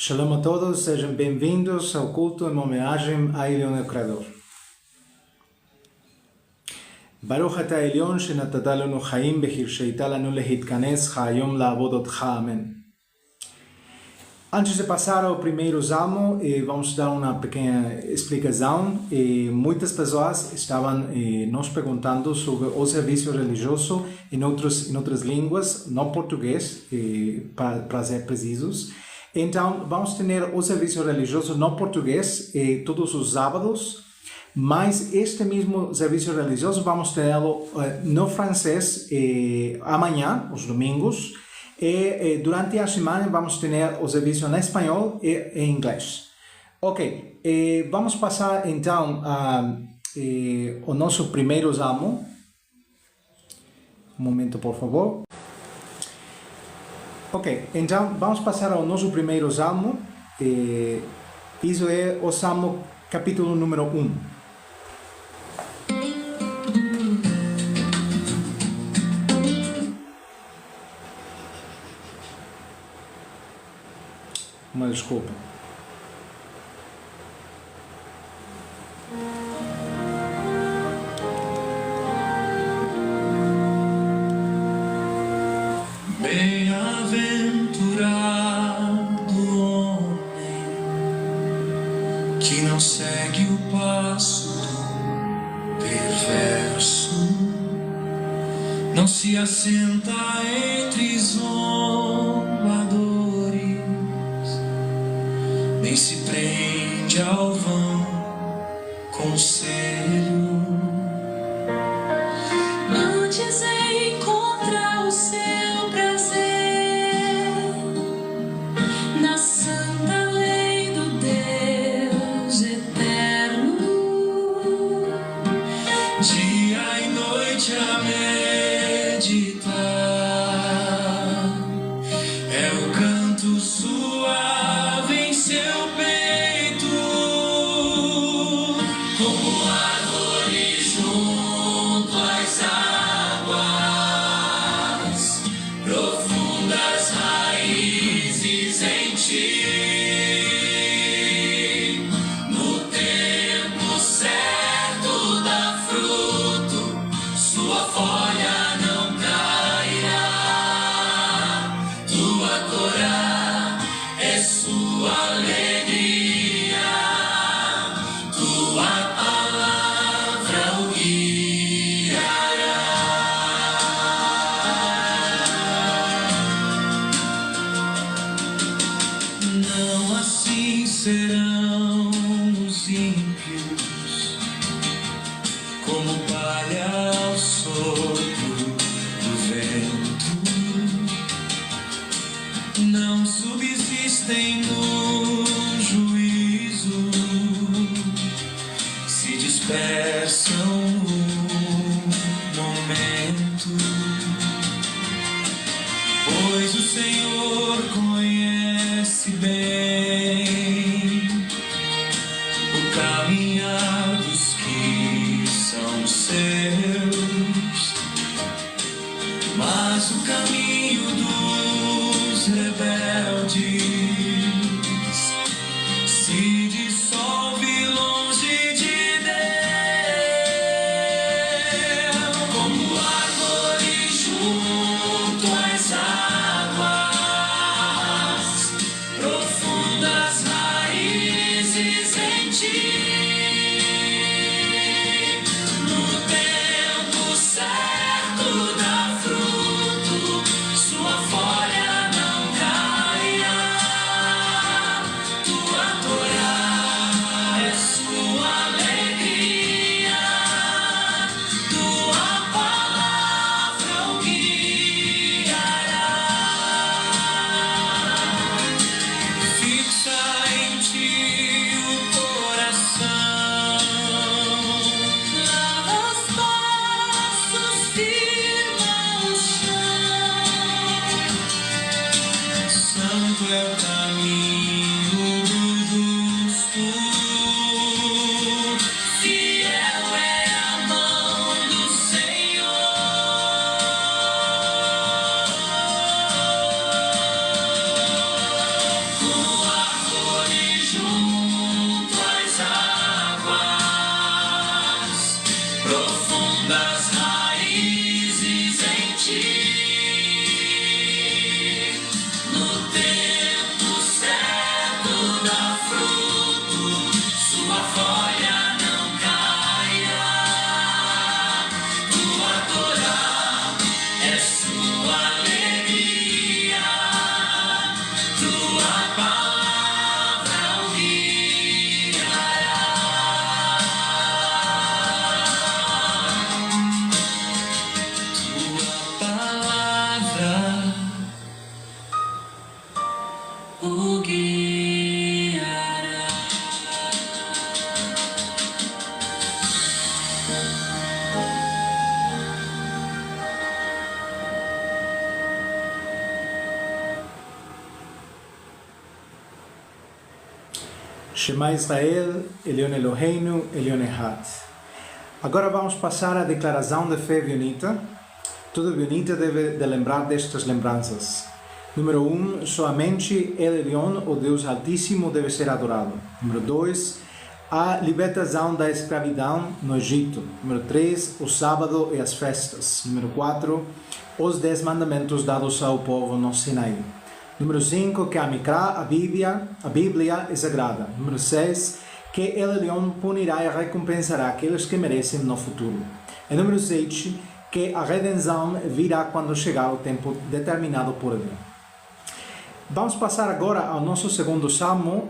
Shalom a todos, sejam bem-vindos ao culto em homenagem a Elion, o Criador. Baruch אתה העליון שנתת לנו חיים והרשית לנו להתכנס היום לעבוד אותך, amém. Antes de passar ao primeiro salmo, vamos dar uma pequena explicação. Muitas pessoas estavam nos perguntando sobre o serviço religioso em outras línguas, não português, para ser precisos. Então, vamos ter o serviço religioso no português todos os sábados, mas este mesmo serviço religioso vamos tê-lo no francês amanhã, os domingos, e durante a semana vamos ter o serviço em espanhol e em inglês. Ok, vamos passar então ao nosso primeiro salmo. Um momento, por favor. Ok, então vamos passar ao nosso primeiro salmo. Isso é o salmo capítulo número 1. Uma desculpa. Bem-aventurado o homem que não segue o passo do perverso, não se assenta entre zombadores, nem se prende ao vão conselho. Antes encontra o seu prazer na santa lei do Deus eterno, dia e noite a meditar. É o canto suave em seu peito, como árvore junto às águas, profundas raízes em ti. No tempo certo dá fruto, sua folha não cairá. Tua Torá é sua alegria, tua palavra o guiará. Não assim serão os ímpios, como palha ao sopro do vento. Não subsistem no juízo, se dispersam no momento. Pois o Senhor conhece bem o caminhar dos que são seus, mas o caminho dos rebeldes se dissolve longe de Deus. Como árvore junto às águas, profundas raízes em ti. No tempo certo dá fruto, sua folha não cairá. Tua Torá é sua alegria, tua palavra o guiará. Fixa em ti o coração, lava os passos, firma o chão. Santo é o caminho do justo, fiel é a mão do Senhor. Como o guiará. Shema Israel, Elion Eloheinu, Elion Echad. Agora vamos passar à declaração de fé viunita. Todo viunita deve de lembrar destas lembranças. Número 1, somente El Elion, o Deus Altíssimo, deve ser adorado. Número 2, a libertação da escravidão no Egito. Número 3, o sábado e as festas. Número 4, os 10 mandamentos dados ao povo no Sinai. Número 5, que a Mikra, a Bíblia é sagrada. Número 6, que El Elion punirá e recompensará aqueles que merecem no futuro. E número 7, que a redenção virá quando chegar o tempo determinado por ele. Vamos passar agora ao nosso segundo salmo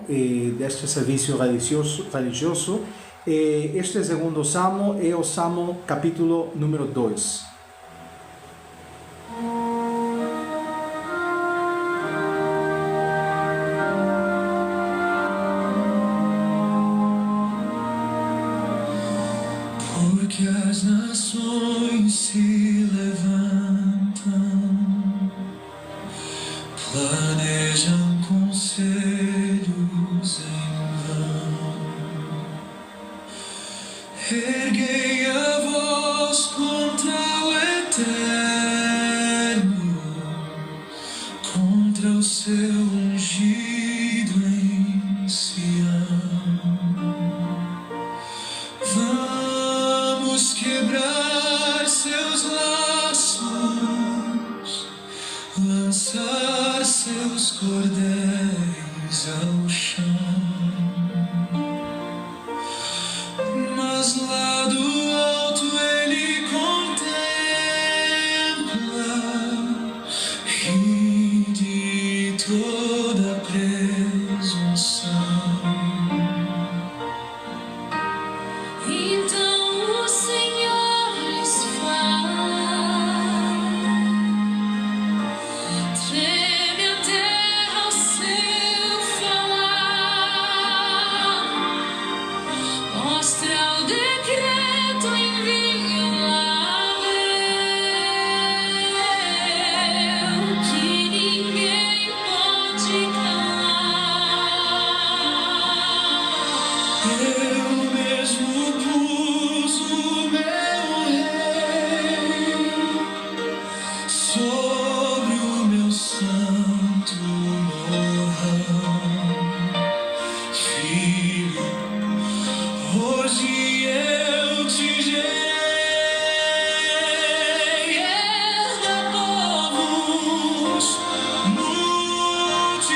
deste serviço religioso. Este segundo salmo é o salmo capítulo número 2. Porque as nações se levantam, planejam conselhos em vão. Erguei a voz contra o Eterno, contra o seu ungido em Sião. Vamos quebrar seus laços, lançar seus cordéis ao chão. Mas lá do alto ele contempla, ri de toda presunção. Então o Senhor lhes fala, treme a terra ao seu falar, mostra o decreto, envia a lei, que ninguém pode calar. Eu mesmo pus o meu rei sobre o meu santo morrão. Filho, hoje eu te gerei. Erga povos, multidão.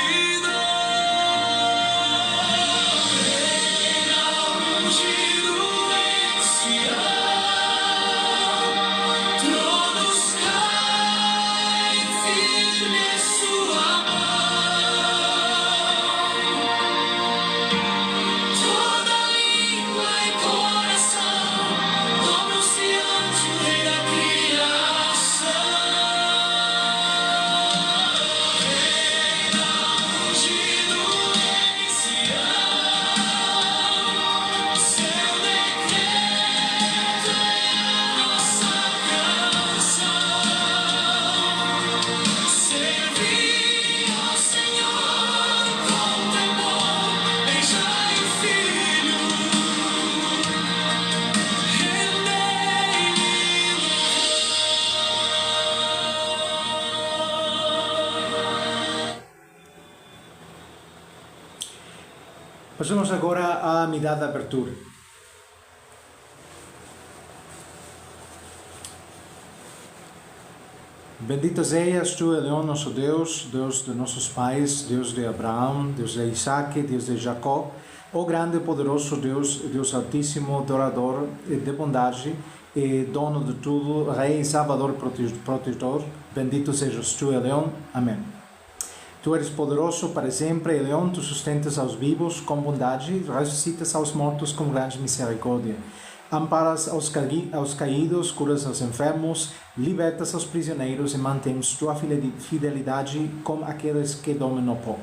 Reina ungido em Sião, tronos caem firme em sua mão. Toda língua e coração anunciante o Rei da criação. Reina ungido em Sião, seu decreto é a nossa canção. Servir ao Senhor com temor, beijar o Filho, rendei-lhe Passamos agora à mirada de abertura. Bendito sejas tu, Elion, nosso Deus, Deus de nossos pais, Deus de Abraão, Deus de Isaac, Deus de Jacó, o grande e poderoso Deus, Deus Altíssimo, adorador e de bondade, e dono de tudo, Rei, Salvador, protetor. Bendito sejas tu, Elion. Amém. Tu eres poderoso para sempre, Elión, tu sustentas aos vivos com bondade, ressuscitas aos mortos com grande misericórdia. Amparas aos caídos, curas aos enfermos, libertas aos prisioneiros e mantens tua fidelidade com aqueles que dormem no pó.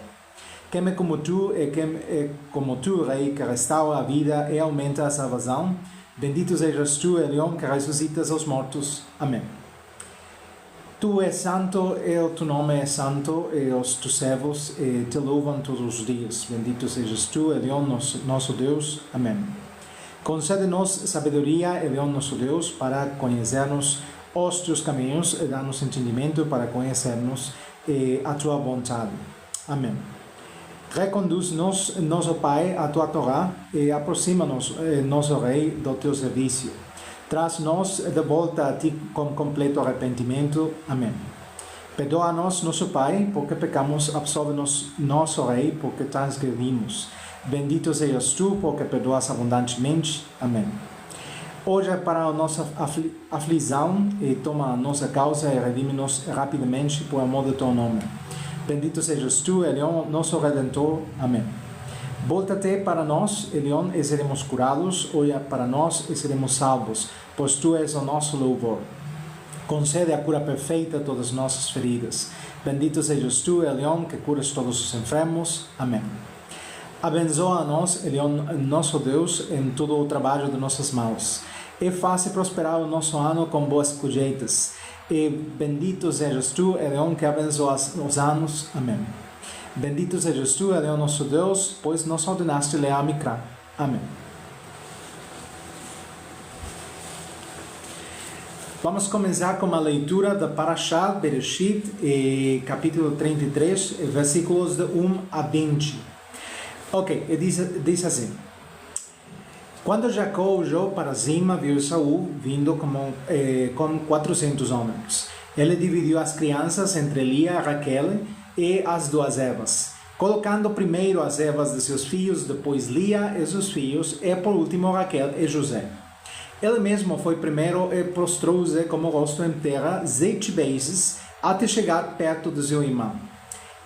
Quem é como tu, Rei, que restaura a vida e aumenta a salvação. Bendito sejas tu, Elión, que ressuscitas aos mortos. Amém. Tu és santo e o teu nome é santo, e os teus servos te louvam todos os dias. Bendito sejas tu, Elión, nosso Deus. Amém. Concede-nos sabedoria, Elión, nosso Deus, para conhecermos os teus caminhos e dá-nos entendimento para conhecermos a tua vontade. Amém. Reconduz-nos, nosso Pai, a tua Torá e aproxima-nos, nosso Rei, do teu serviço. Traz-nos de volta a ti com completo arrependimento. Amém. Perdoa-nos, nosso Pai, porque pecamos, absolve-nos, nosso Rei, porque transgredimos. Bendito sejas tu, porque perdoas abundantemente. Amém. Olha para a nossa aflição e toma a nossa causa e redime-nos rapidamente por amor do teu nome. Bendito sejas tu, Elión, nosso Redentor. Amém. Volta-te para nós, Elión, e seremos curados. Olha para nós e seremos salvos, pois tu és o nosso louvor. Concede a cura perfeita a todas as nossas feridas. Bendito sejas tu, Elión, que curas todos os enfermos. Amém. Abençoa-nos, Elión, nosso Deus, em todo o trabalho de nossas mãos. E faça prosperar o nosso ano com boas colheitas. E bendito sejas tu, Elión, que abençoas os anos. Amém. Bendito sejas tu, Elión, nosso Deus, pois nos ordenaste ler a Mikra. Amém. Vamos começar com a leitura da Parashat Bereshit, capítulo 33, versículos de 1 a 20. Ok, diz assim. Quando Jacó olhou para cima, viu Saul vindo com 400 homens. Ele dividiu as crianças entre Lia e Raquel e as duas ervas, colocando primeiro as ervas de seus filhos, depois Lia e seus filhos, e por último Raquel e José. Ele mesmo foi primeiro e prostrou-se com o rosto em terra 7 vezes, até chegar perto de seu irmão.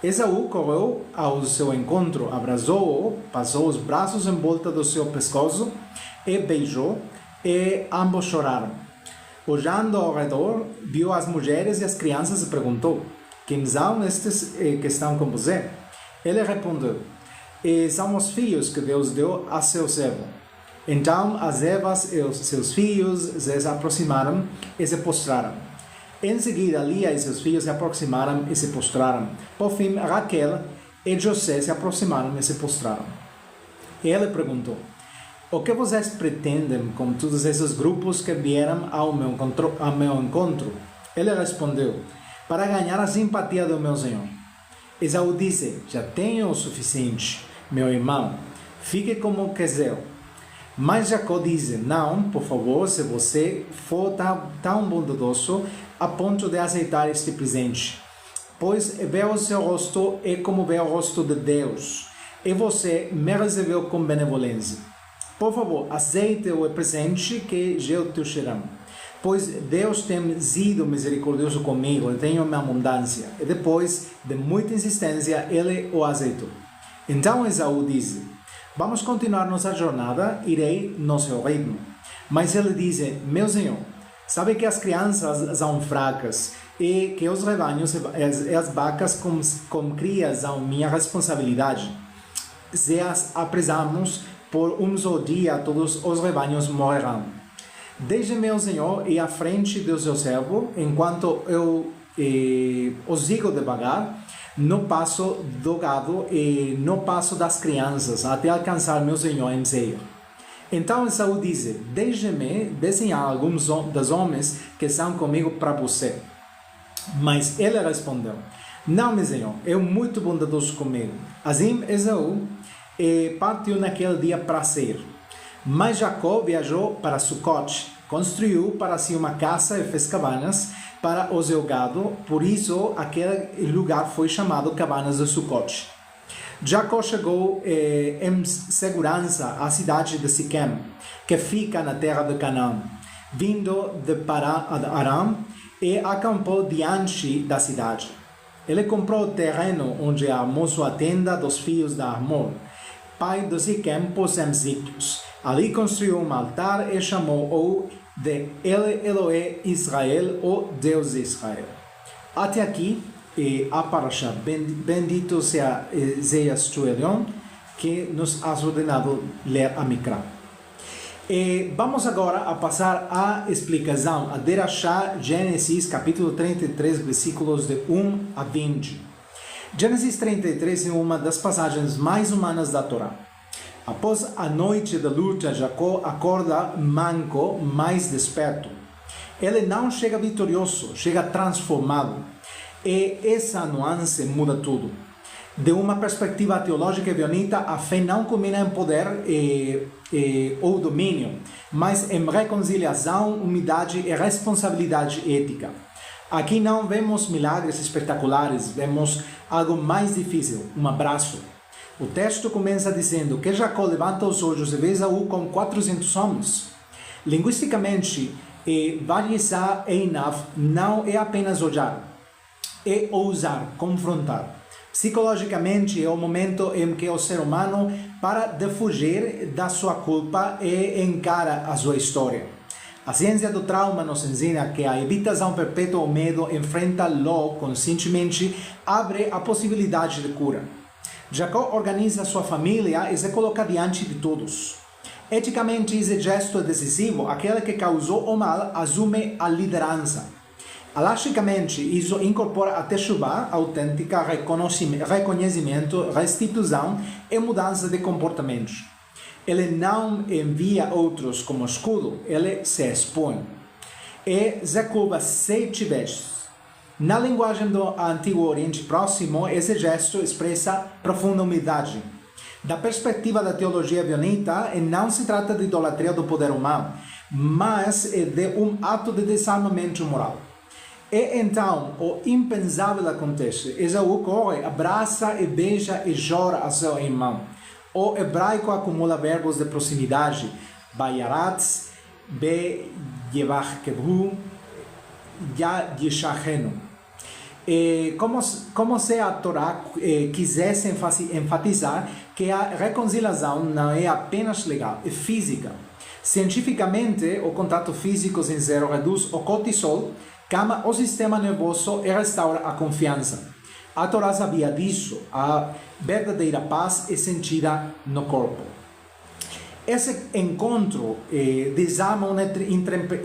Esaú correu ao seu encontro, abraçou-o, passou os braços em volta do seu pescoço e beijou, e ambos choraram. Olhando ao redor, viu as mulheres e as crianças e perguntou: quem são estes que estão com você? Ele respondeu: são os filhos que Deus deu a seu servo. Então as ervas e os seus filhos se aproximaram e se postraram. Em seguida, Lia e seus filhos se aproximaram e se postraram. Por fim, Raquel e José se aproximaram e se postraram. Ele perguntou: o que vocês pretendem com todos esses grupos que vieram ao meu encontro? Ele respondeu: para ganhar a simpatia do meu senhor. Esaú disse: já tenho o suficiente, meu irmão, fique como quiser. Mas Jacó disse: não, por favor, se você for tão bondoso a ponto de aceitar este presente, pois ver o seu rosto é como ver o rosto de Deus, e você me recebeu com benevolência. Por favor, aceite o presente que eu te darei, pois Deus tem sido misericordioso comigo e tenho minha abundância. E depois de muita insistência, ele o aceitou. Então Esaú disse: vamos continuar nossa jornada, irei no seu ritmo. Mas ele disse: meu senhor, sabe que as crianças são fracas e que os rebanhos e as vacas com crias são minha responsabilidade. Se as apressarmos por um só dia, todos os rebanhos morrerão. Deixe meu senhor ir à frente do seu servo, enquanto eu os sigo devagar, no passo do gado e no passo das crianças, até alcançar meu senhor em Seir. Então Esaú disse: deixe-me desenhar alguns dos homens que são comigo para você. Mas ele respondeu: não, meu senhor, é muito bondoso comigo. Assim Esaú partiu naquele dia para Seir. Mas Jacó viajou para Sucote, construiu para si uma casa e fez cabanas para o seu gado, por isso aquele lugar foi chamado Cabanas de Sucote. Jacó chegou em segurança à cidade de Siquém, que fica na terra de Canaã, vindo de Aram, e acampou diante da cidade. Ele comprou o terreno onde armou sua tenda dos filhos da Amor, pai de Siquém, por Zemziquios. Ali construiu um altar e chamou-o de Eloé Israel, o Deus de Israel. Até aqui a parasha. Bendito sejas tu, Elion, que nos has ordenado ler a Mikra. Vamos agora a passar à explicação, a Derashá, Gênesis, capítulo 33, versículos de 1 a 20. Gênesis 33 é uma das passagens mais humanas da Torá. Após a noite da luta, Jacó acorda manco, mais desperto. Ele não chega vitorioso, chega transformado. E essa nuance muda tudo. De uma perspectiva teológica e bonita, a fé não culmina em poder ou domínio, mas em reconciliação, humildade e responsabilidade ética. Aqui não vemos milagres espetaculares, vemos algo mais difícil, um abraço. O texto começa dizendo que Jacó levanta os olhos e vê Esaú com 400 homens. Linguisticamente, Vayesá Einav não é apenas olhar, é ousar, confrontar. Psicologicamente, é o momento em que o ser humano para de fugir da sua culpa e encara a sua história. A ciência do trauma nos ensina que a evitação perpétua ao medo, enfrenta-lo conscientemente, abre a possibilidade de cura. Jacó organiza sua família e se coloca diante de todos. Eticamente, esse gesto é decisivo. Aquele que causou o mal assume a liderança. Alachicamente, isso incorpora a teshuvá autêntica, reconhecimento, restituição e mudança de comportamentos. Ele não envia outros como escudo, ele se expõe. E se curva 7 vezes. Na linguagem do Antigo Oriente Próximo, esse gesto expressa profunda humildade. Da perspectiva da teologia bionita, não se trata de idolatria do poder humano, mas de um ato de desarmamento moral. E então, o impensável acontece. Esaú corre, abraça e beija e chora a seu irmão. O hebraico acumula verbos de proximidade. Bayaratz, be yevachkevhu, ya yishachenu. Como se a Torá quisesse enfatizar que a reconciliação não é apenas legal, é física. Cientificamente, o contato físico sincero reduz o cortisol, calma o sistema nervoso e restaura a confiança. A Torá sabia disso. A verdadeira paz é sentida no corpo. Esse encontro desarma uma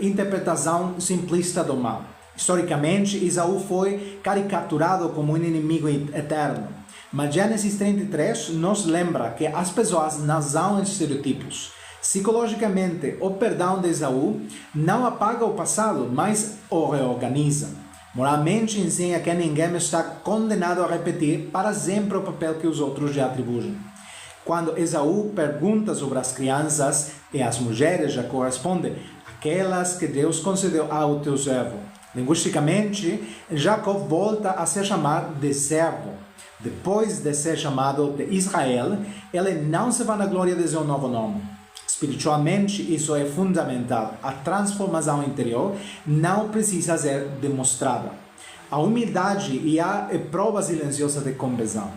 interpretação simplista do mal. Historicamente, Esaú foi caricaturado como um inimigo eterno. Mas Gênesis 33 nos lembra que as pessoas não são estereotipos. Psicologicamente, o perdão de Esaú não apaga o passado, mas o reorganiza. Moralmente, ensina que ninguém está condenado a repetir para sempre o papel que os outros lhe atribuem. Quando Esaú pergunta sobre as crianças e as mulheres, Jacó responde: aquelas que Deus concedeu ao teu servo. Linguisticamente, Jacó volta a se chamar de servo. Depois de ser chamado de Israel, ele não se vanagloria de seu novo nome. Espiritualmente, isso é fundamental. A transformação interior não precisa ser demonstrada. A humildade e a prova silenciosa de conversão.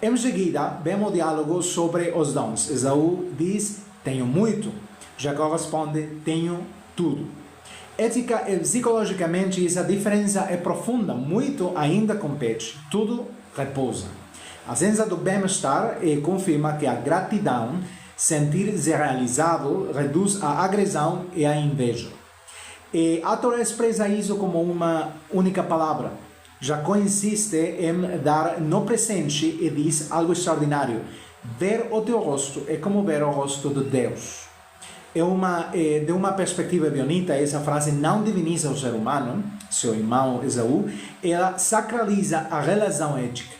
Em seguida, vemos o diálogo sobre os dons. Esaú diz: tenho muito. Jacó responde: tenho tudo. Ética e psicologicamente, essa diferença é profunda. Muito ainda compete. Tudo repousa. A ciência do bem-estar confirma que a gratidão, sentir-se realizado, reduz a agressão e a inveja. E a Torá expressa isso como uma única palavra. Jacó insiste em dar no presente e diz algo extraordinário: ver o teu rosto é como ver o rosto de Deus. De uma perspectiva bonita, essa frase não diviniza o ser humano, seu irmão Esaú, ela sacraliza a relação ética.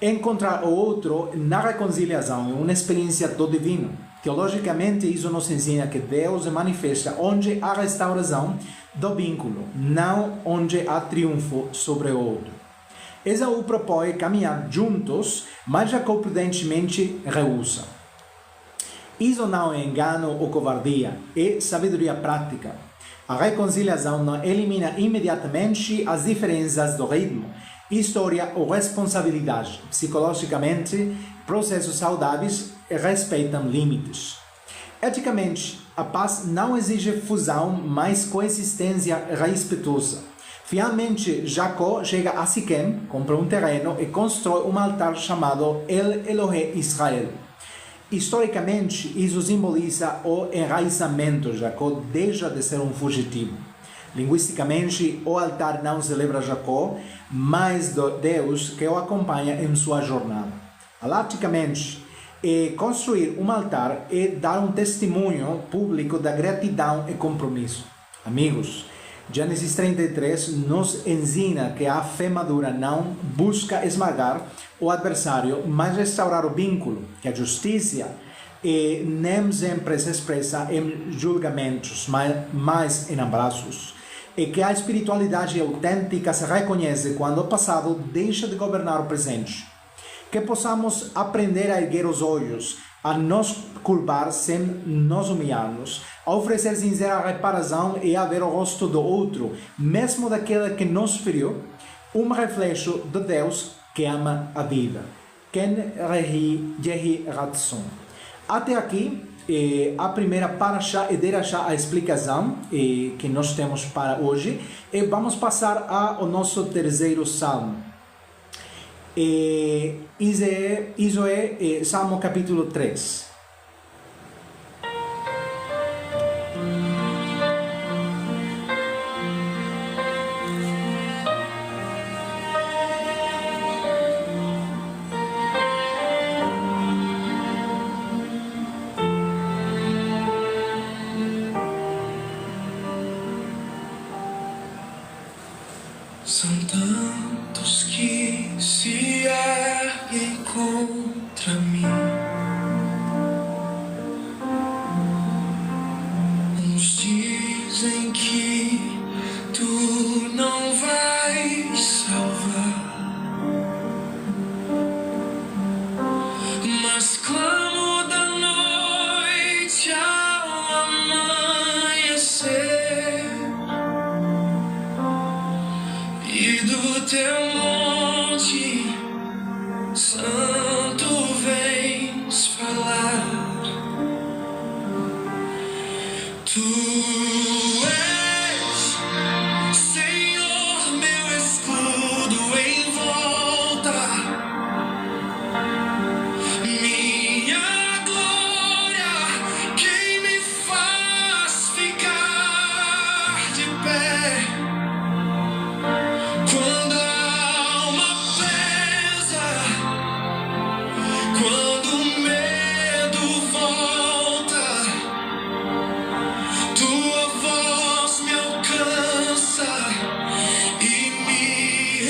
Encontrar o outro na reconciliação é uma experiência do divino. Teologicamente, isso nos ensina que Deus se manifesta onde há restauração do vínculo, não onde há triunfo sobre o outro. Esaú propõe caminhar juntos, mas Jacó prudentemente rehúsa. Isso não é engano ou covardia, é sabedoria prática. A reconciliação não elimina imediatamente as diferenças do ritmo. história ou responsabilidade. Psicologicamente, processos saudáveis respeitam limites. Eticamente, a paz não exige fusão, mas coexistência respeitosa. Finalmente, Jacó chega a Siquém, compra um terreno e constrói um altar chamado El Elohe Israel. Historicamente, isso simboliza o enraizamento. Jacó deixa de ser um fugitivo. Linguisticamente, o altar não celebra Jacó, mas Deus que o acompanha em sua jornada. Halaticamente, construir um altar é dar um testemunho público da gratidão e compromisso. Amigos, Gênesis 33 nos ensina que a fé madura não busca esmagar o adversário, mas restaurar o vínculo, que a justiça nem sempre se expressa em julgamentos, mas em abraços, e que a espiritualidade autêntica se reconhece quando o passado deixa de governar o presente. Que possamos aprender a erguer os olhos, a nos curvar sem nos humilharmos, a oferecer sincera reparação e a ver o rosto do outro, mesmo daquele que nos feriu, um reflexo de Deus que ama a vida. Ken Yehi Ratzon. Até aqui, a primeira parashá e derashá, a explicação que nós temos para hoje, e vamos passar ao nosso terceiro salmo. Isso é Salmo capítulo 3. São tantos que se erguem contra mim. Uns dizem que tu não vais salvar, mas clamo da noite ao amanhecer, e do teu monte santo vens falar. Tu és, Senhor, meu escudo em volta, minha glória, quem me faz ficar de pé. Quando a alma pesa, quando o medo volta, tua voz me alcança e me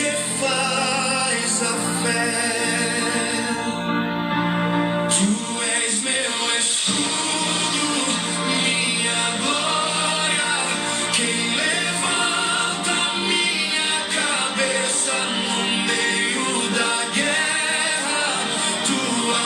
refaz a fé. Tu és meu escudo, minha glória, quem levanta minha cabeça no meio da guerra. Tua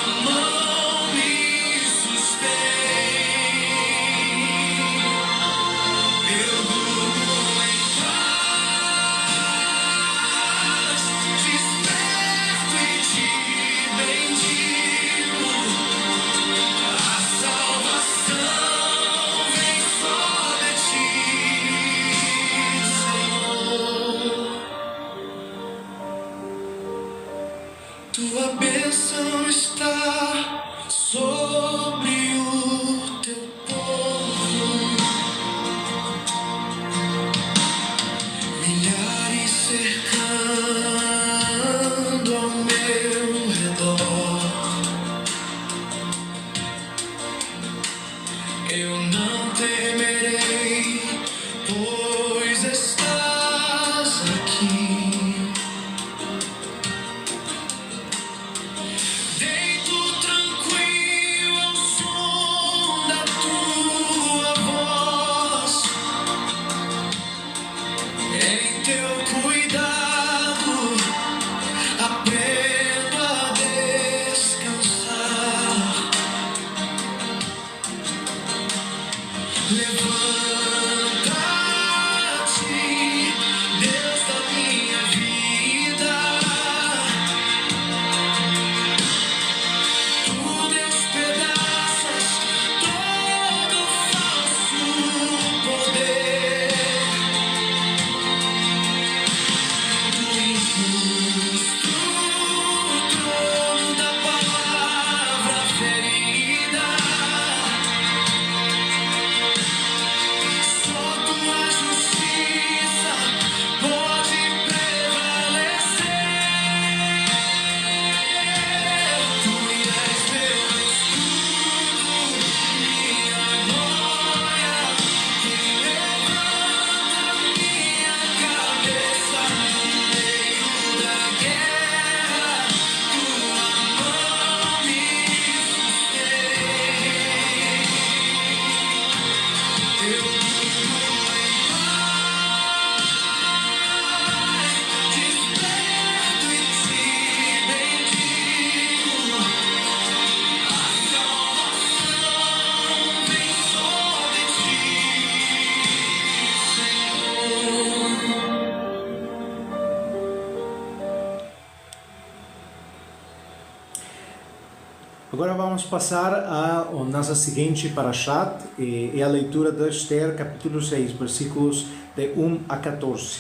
Agora vamos passar a nossa seguinte parashat, é a leitura de Esther, capítulo 6, versículos de 1 a 14.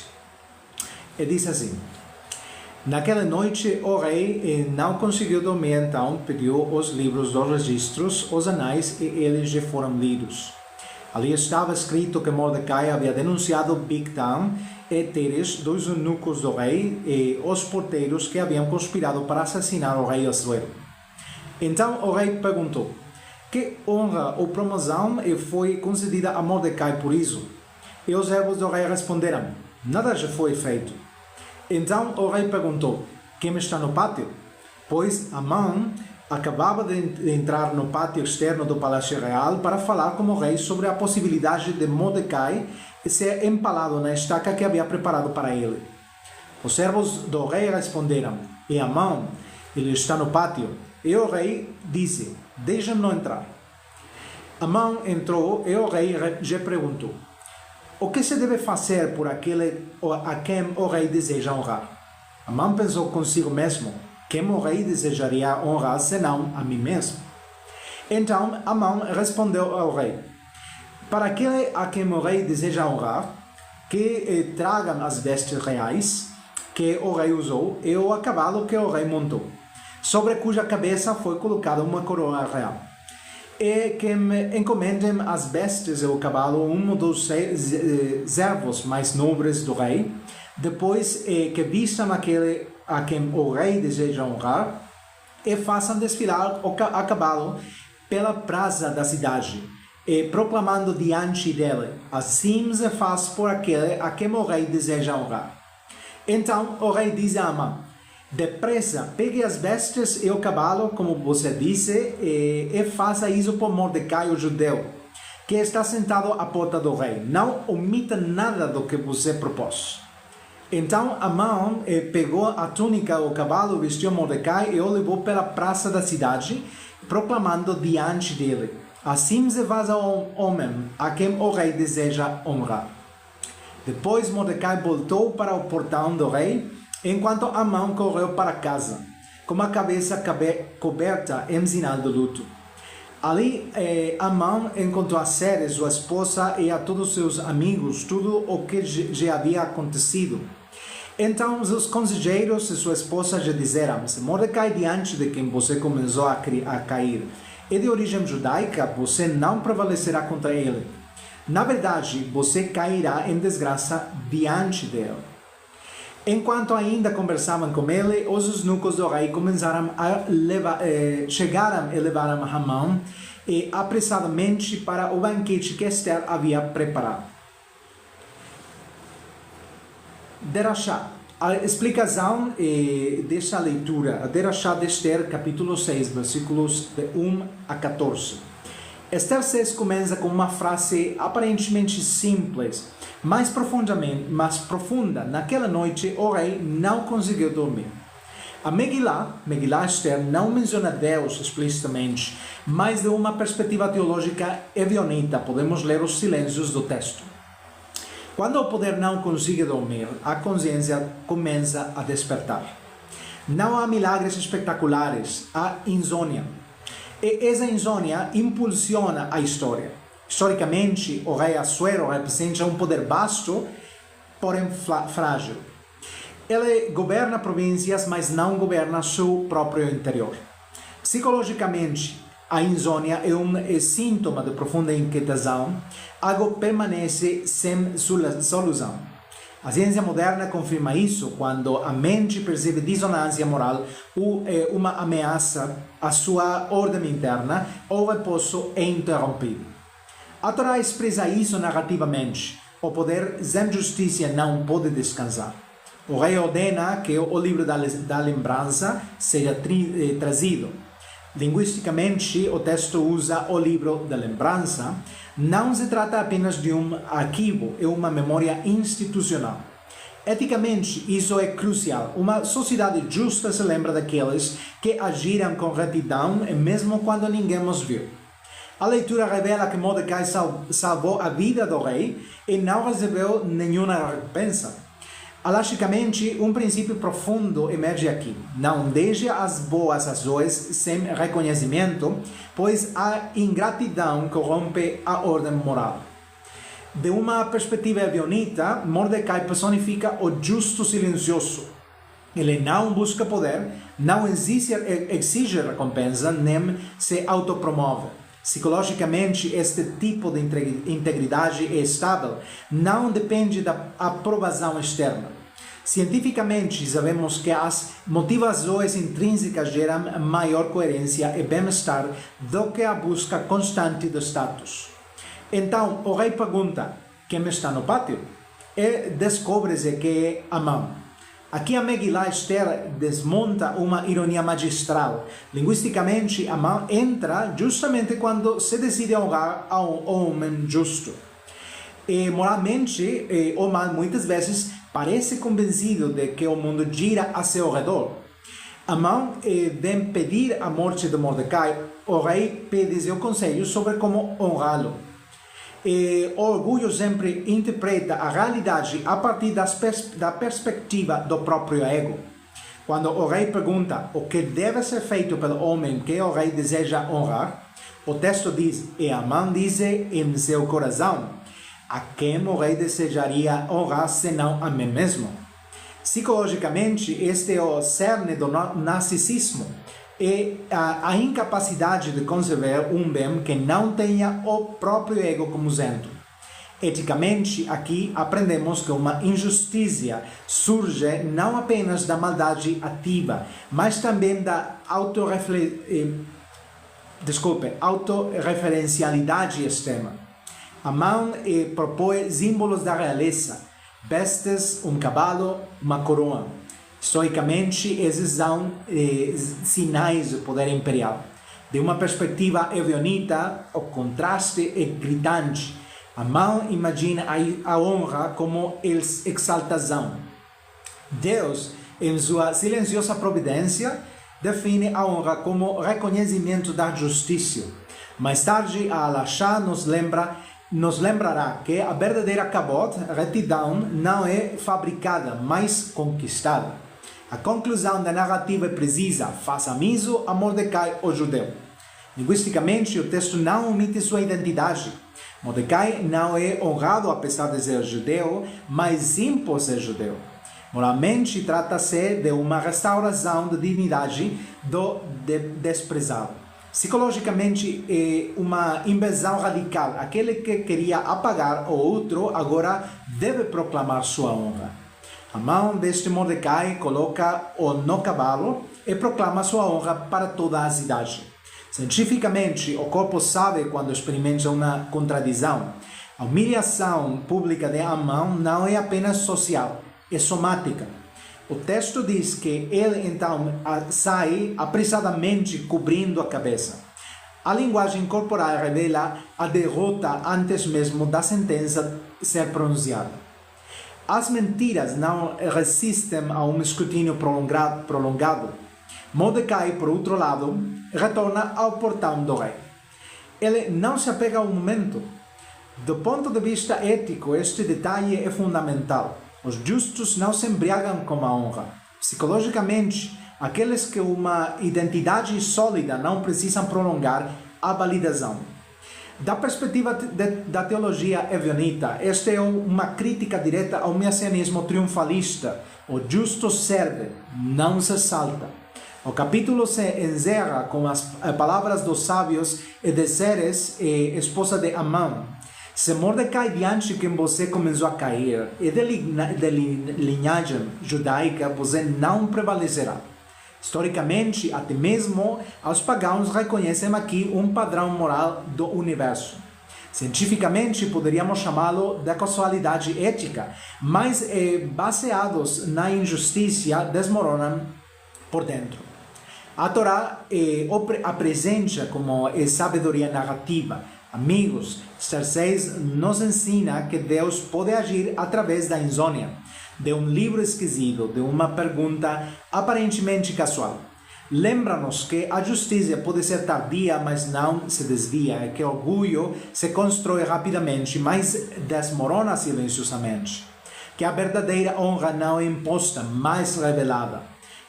E diz assim: Naquela noite o rei não conseguiu dormir, então pediu os livros dos registros, os anais, e eles já foram lidos. Ali estava escrito que Mordecai havia denunciado Bigtan e Teres, dois eunucos do rei, e os porteiros que haviam conspirado para assassinar o rei Assuero. Então o rei perguntou: que honra ou promoção foi concedida a Mordecai por isso? E os servos do rei responderam: nada já foi feito. Então o rei perguntou: quem está no pátio? Pois Amã acabava de entrar no pátio externo do Palácio Real para falar com o rei sobre a possibilidade de Mordecai ser empalado na estaca que havia preparado para ele. Os servos do rei responderam: e Amã, ele está no pátio. E o rei disse: deixa-me entrar. Amã entrou e o rei já perguntou: o que se deve fazer por aquele a quem o rei deseja honrar? Amã pensou consigo mesmo: quem o rei desejaria honrar senão a mim mesmo? Então Amã respondeu ao rei: para aquele a quem o rei deseja honrar, que tragam as vestes reais que o rei usou e o cavalo que o rei montou, sobre cuja cabeça foi colocada uma coroa real. E que encomendem as vestes e o cavalo um dos servos mais nobres do rei, depois que vistam aquele a quem o rei deseja honrar, e façam desfilar a cavalo pela praça da cidade, e proclamando diante dele: assim se faz por aquele a quem o rei deseja honrar. Então o rei diz a Amã: depressa, pegue as vestes e o cavalo, como você disse, e faça isso por Mordecai, o judeu, que está sentado à porta do rei. Não omita nada do que você propôs. Então Amã pegou a túnica, o cavalo, vestiu Mordecai e o levou pela praça da cidade, proclamando diante dele: assim se faz ao homem a quem o rei deseja honrar. Depois Mordecai voltou para o portão do rei, enquanto Amã correu para casa, com a cabeça coberta em sinal de luto. Ali Amã encontrou a Ceres, sua esposa, e a todos seus amigos, tudo o que já havia acontecido. Então os conselheiros e sua esposa já disseram: se Mordecai, diante de quem você começou a cair, é de origem judaica, você não prevalecerá contra ele. Na verdade, você cairá em desgraça diante dele. Enquanto ainda conversavam com ele, os eunucos do rei começaram a chegaram e levaram Amã apressadamente para o banquete que Esther havia preparado. Derashá. A explicação desta leitura, a Derashá de Esther, capítulo 6, versículos de 1 a 14. Esther 6 começa com uma frase aparentemente simples, mais profunda. Naquela noite, o rei não conseguiu dormir. A Megilá Esther, não menciona Deus explicitamente, mas de uma perspectiva teológica evionita, podemos ler os silêncios do texto. Quando o poder não consegue dormir, a consciência começa a despertar. Não há milagres espetaculares, há insônia. E essa insônia impulsiona a história. Historicamente, o rei Assuero representa um poder vasto, porém frágil. Ele governa províncias, mas não governa seu próprio interior. Psicologicamente, a insônia é um sintoma de profunda inquietação, algo permanece sem solução. A ciência moderna confirma isso quando a mente percebe dissonância moral ou uma ameaça à sua ordem interna, ou o repouso é interrompido. A Torá expressa isso narrativamente. O poder sem justiça não pode descansar. O rei ordena que o livro da lembrança seja trazido. Linguisticamente, o texto usa o livro da lembrança. Não se trata apenas de um arquivo, é uma memória institucional. Eticamente, isso é crucial. Uma sociedade justa se lembra daqueles que agiram com retidão, mesmo quando ninguém os viu. A leitura revela que Mordecai salvou a vida do rei e não recebeu nenhuma recompensa. Alagicamente, um princípio profundo emerge aqui. Não deixe as boas ações sem reconhecimento, pois a ingratidão corrompe a ordem moral. De uma perspectiva evionita, Mordecai personifica o justo silencioso. Ele não busca poder, não exige recompensa, nem se autopromove. Psicologicamente, este tipo de integridade é estável, não depende da aprovação externa. Cientificamente, sabemos que as motivações intrínsecas geram maior coerência e bem-estar do que a busca constante do status. Então, o rei pergunta: quem está no pátio? E descobre-se que é Amã. Aqui a Megillah Esther desmonta uma ironia magistral. Linguisticamente, Amã entra justamente quando se decide honrar a um homem justo. E moralmente, o mal muitas vezes parece convencido de que o mundo gira a seu redor. Amã vem pedir a morte de Mordecai. O rei pede seu conselho sobre como honrá-lo. O orgulho sempre interpreta a realidade a partir da perspectiva do próprio ego. Quando o rei pergunta o que deve ser feito pelo homem que o rei deseja honrar, o texto diz: e Amã diz em seu coração: a quem o rei desejaria honrar senão a mim mesmo? Psicologicamente, este é o cerne do narcisismo. E a incapacidade de conceber um bem que não tenha o próprio ego como centro. Eticamente, aqui aprendemos que uma injustiça surge não apenas da maldade ativa, mas também da autorreferencialidade extrema. Amã propõe símbolos da realeza, vestes, um cavalo, uma coroa. Historicamente, esses são sinais do poder imperial. De uma perspectiva evionita, o contraste é gritante. Amã imagina a honra como exaltação. Deus, em sua silenciosa providência, define a honra como reconhecimento da justiça. Mais tarde, a Halachá nos lembrará que a verdadeira kavod, retidão, não é fabricada, mas conquistada. A conclusão da narrativa é precisa: faça miso a Mordecai, o judeu. Linguisticamente, o texto não omite sua identidade. Mordecai não é honrado apesar de ser judeu, mas sim por ser judeu. Moralmente, trata-se de uma restauração da dignidade do desprezado. Psicologicamente, é uma inversão radical. Aquele que queria apagar o outro agora deve proclamar sua honra. Amã deste Mordecai coloca-o no cavalo e proclama sua honra para toda a cidade. Cientificamente, o corpo sabe quando experimenta uma contradição. A humilhação pública de Amã não é apenas social, é somática. O texto diz que ele então sai apressadamente cobrindo a cabeça. A linguagem corporal revela a derrota antes mesmo da sentença ser pronunciada. As mentiras não resistem a um escrutínio prolongado. Mordecai, por outro lado, retorna ao portão do rei. Ele não se apega ao momento. Do ponto de vista ético, este detalhe é fundamental. Os justos não se embriagam com a honra. Psicologicamente, aqueles que uma identidade sólida não precisam prolongar a validação. Da perspectiva da teologia evionita, esta é uma crítica direta ao messianismo triunfalista. O justo serve, não se exalta. O capítulo se encerra com as palavras dos sábios e de Zeres, esposa de Amã. Se Mordecai diante de quem você começou a cair é de linhagem judaica, você não prevalecerá. Historicamente, até mesmo os pagãos reconhecem aqui um padrão moral do universo. Cientificamente, poderíamos chamá-lo de casualidade ética, mas baseados na injustiça desmoronam por dentro. A Torá apresenta como sabedoria narrativa. Amigos, Xerxes nos ensina que Deus pode agir através da insônia, de um livro esquecido, de uma pergunta aparentemente casual. Lembra-nos que a justiça pode ser tardia, mas não se desvia, e que o orgulho se constrói rapidamente, mas desmorona silenciosamente. Que a verdadeira honra não é imposta, mas revelada.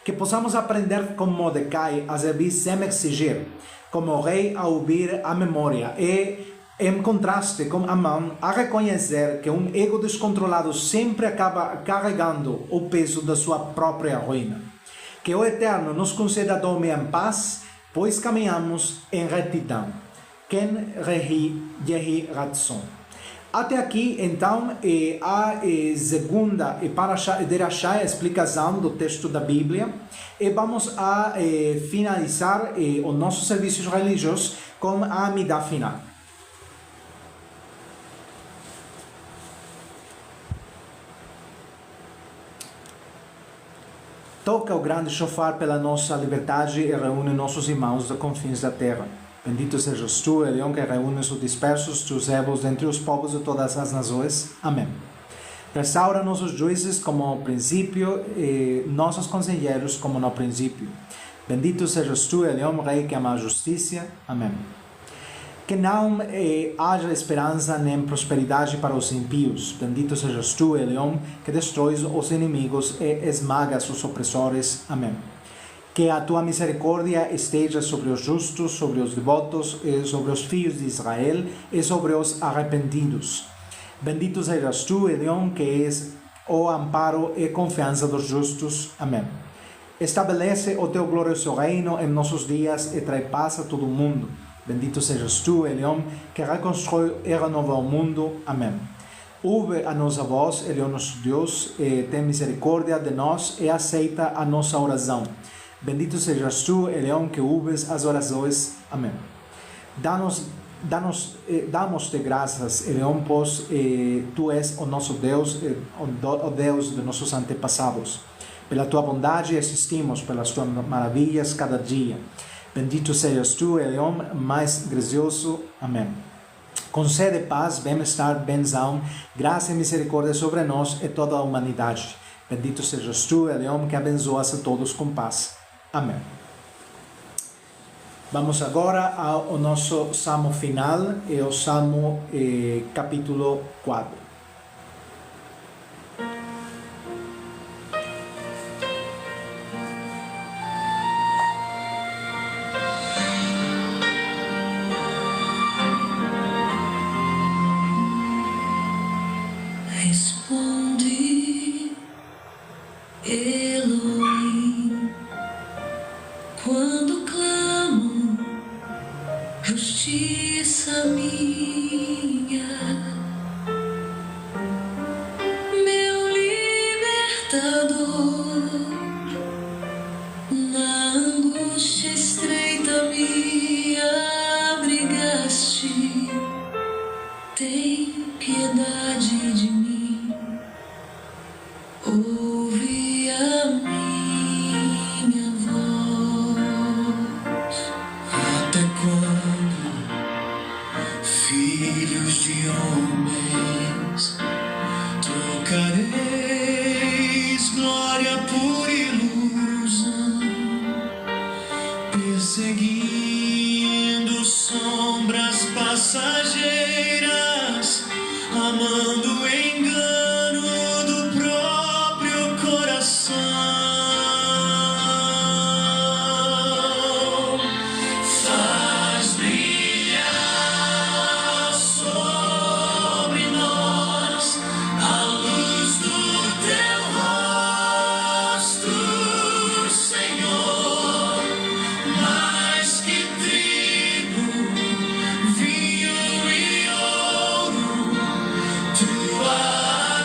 Que possamos aprender com Mordecai a servir sem exigir, como o rei a ouvir a memória e, em contraste com Amã, a reconhecer que um ego descontrolado sempre acaba carregando o peso da sua própria ruína. Que o Eterno nos conceda dormir em paz, pois caminhamos em retidão. Ken Rehi Yehi Ratzon. Até aqui, então, a segunda Derashá, a explicação do texto da Bíblia, e vamos a finalizar os nossos serviços religiosos com a Amidah final. Toca o grande shofar pela nossa liberdade e reúne nossos irmãos dos confins da terra. Bendito sejas tu, Elion, que reúnes os dispersos, tus servos dentre os povos de todas as nações. Amém. Restaura nossos juízes como no princípio e nossos conselheiros como no princípio. Bendito sejas tu, Elion, Rei que ama a justiça. Amém. Que não haja esperança nem prosperidade para os impíos. Bendito sejas tu, Elion, que destróis os inimigos e esmagas os opressores. Amém. Que a tua misericórdia esteja sobre os justos, sobre os devotos, sobre os filhos de Israel e sobre os arrependidos. Bendito sejas tu, Elion, que és o amparo e confiança dos justos. Amém. Estabelece o teu glorioso reino em nossos dias e traz paz a todo o mundo. Bendito sejas tu, Elion, que reconstrói e renova o mundo. Amém. Ouve a nossa voz, Elion, nosso Deus, e tem misericórdia de nós e aceita a nossa oração. Bendito sejas tu, Elion, que ouves as orações. Amém. Damos-te graças, Elion, pois tu és o nosso Deus, o Deus de nossos antepassados. Pela tua bondade existimos, pelas tuas maravilhas cada dia. Bendito sejas tu, Elion, mais gracioso. Amém. Concede paz, bem-estar, benção, graça e misericórdia sobre nós e toda a humanidade. Bendito sejas tu, Elion, que abençoas a todos com paz. Amém. Vamos agora ao nosso salmo final, é o salmo capítulo 4. Responde, Elohim, quando clamo, justiça minha, meu libertador, na angústia estreita me abrigaste, tem piedade de mim. Ouve a minha voz. Até quando, filhos de homens, trocareis glória por ilusão, perseguindo sombras passageiras, amando o engano do próprio coração. Faz brilhar sobre nós a luz do teu rosto, Senhor, mais que trigo, vinho e ouro, tua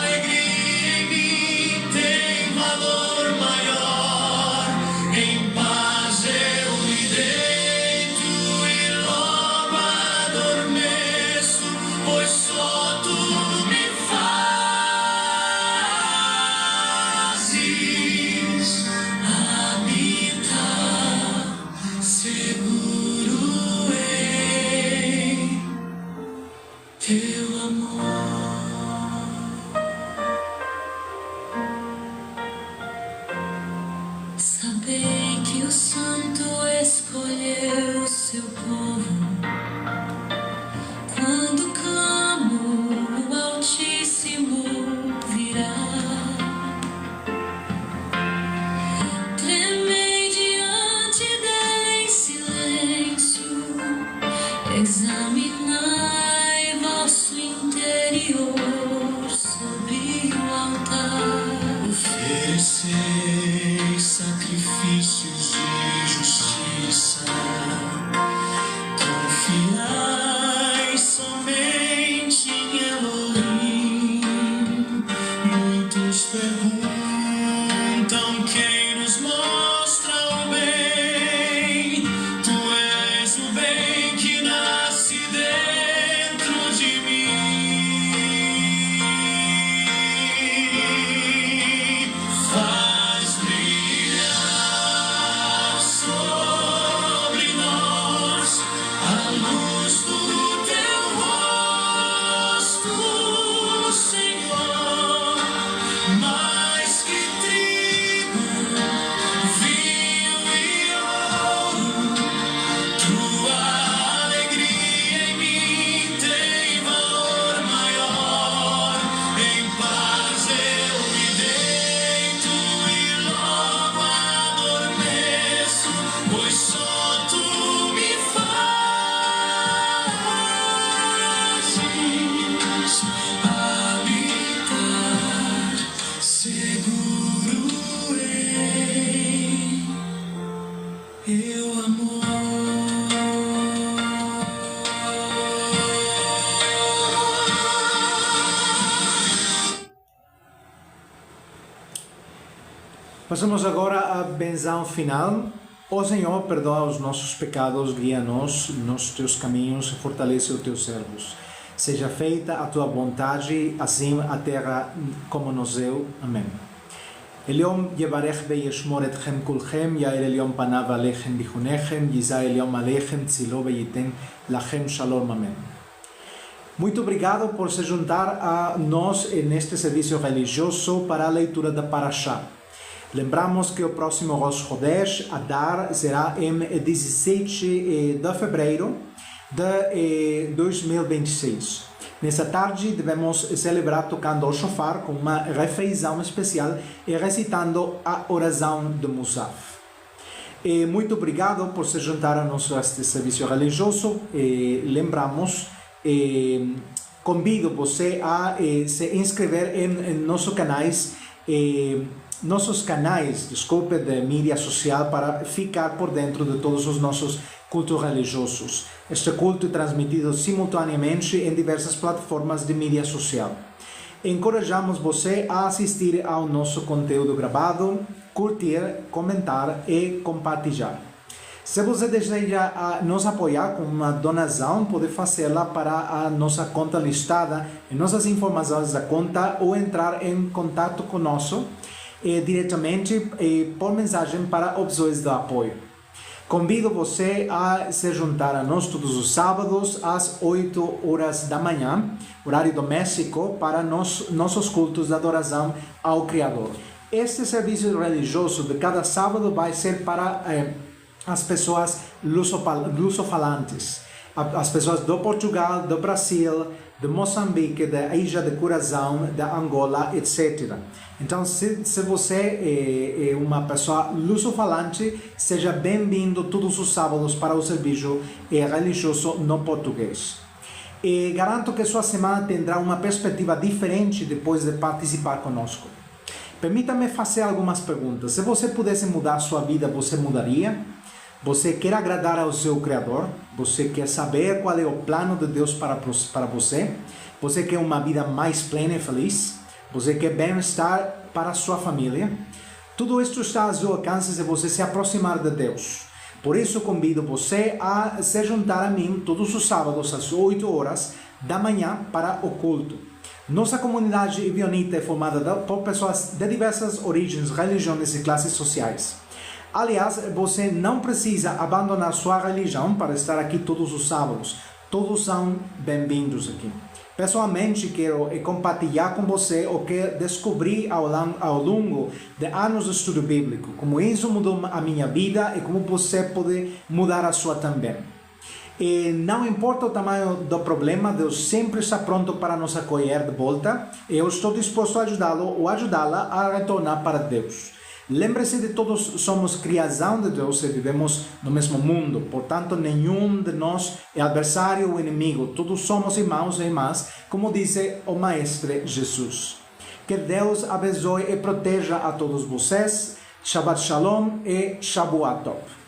Examinai vosso interior sob o altar. Ofereceis sacrifícios de justiça. Confiai somente em Elohim. Muitos perguntam quem nos mostra o bem. Tu és o bem que nasce dentro de mim. Faz brilhar sobre nós a luz do teu rosto, Senhor. Mais que trigo, vinho e ouro, tua alegria em mim tem valor maior. Em paz eu me deito e logo adormeço, pois só tu me fazes habitar seguro em teu amor. Passamos agora à benção final. Ó Senhor, perdoa os nossos pecados, guia-nos nos teus caminhos e fortalece os teus servos. Seja feita a tua vontade, assim a terra como no céu. Amém. Eliom yevarech veyeshmor etchem kulchem, yair Eliom panav alechem bichunechem, yizah Eliom alechem tzilo veyitem lachem shalom. Amém. Muito obrigado por se juntar a nós neste serviço religioso para a leitura da Parashá. Lembramos que o próximo Rosh Chodesh Adar será em 17 de fevereiro de 2026. Nessa tarde devemos celebrar tocando o shofar com uma refeição especial e recitando a oração de Musaf. Muito obrigado por se juntar a nós a este serviço religioso. Lembramos, convido você a se inscrever em nossos canais de mídia social para ficar por dentro de todos os nossos cultos religiosos. Este culto é transmitido simultaneamente em diversas plataformas de mídia social. Encorajamos você a assistir ao nosso conteúdo gravado, curtir, comentar e compartilhar. Se você deseja nos apoiar com uma donação, pode fazê-la para a nossa conta listada em nossas informações da conta ou entrar em contato conosco diretamente por mensagem para opções de apoio. Convido você a se juntar a nós todos os sábados às 8 horas da manhã, horário doméstico, para nossos cultos de adoração ao Criador. Este serviço religioso de cada sábado vai ser para as pessoas lusofalantes, as pessoas do Portugal, do Brasil, de Moçambique, da Ilha de Curazão, da Angola, etc. Então, se você é uma pessoa lusofalante, seja bem-vindo todos os sábados para o serviço religioso no português. E garanto que sua semana terá uma perspectiva diferente depois de participar conosco. Permita-me fazer algumas perguntas. Se você pudesse mudar sua vida, você mudaria? Você quer agradar ao seu Criador? Você quer saber qual é o plano de Deus para você? Você quer uma vida mais plena e feliz? Você quer bem-estar para a sua família? Tudo isto está ao seu alcance se você se aproximar de Deus. Por isso convido você a se juntar a mim todos os sábados às 8 horas da manhã para o culto. Nossa comunidade ibionita é formada por pessoas de diversas origens, religiões e classes sociais. Aliás, você não precisa abandonar sua religião para estar aqui todos os sábados. Todos são bem-vindos aqui. Pessoalmente, quero compartilhar com você o que descobri ao longo de anos de estudo bíblico, como isso mudou a minha vida e como você pode mudar a sua também. E não importa o tamanho do problema, Deus sempre está pronto para nos acolher de volta e eu estou disposto a ajudá-lo ou ajudá-la a retornar para Deus. Lembre-se de todos somos criação de Deus e vivemos no mesmo mundo. Portanto, nenhum de nós é adversário ou inimigo. Todos somos irmãos e irmãs, como disse o Mestre Jesus. Que Deus abençoe e proteja a todos vocês. Shabbat Shalom e Shabuatov.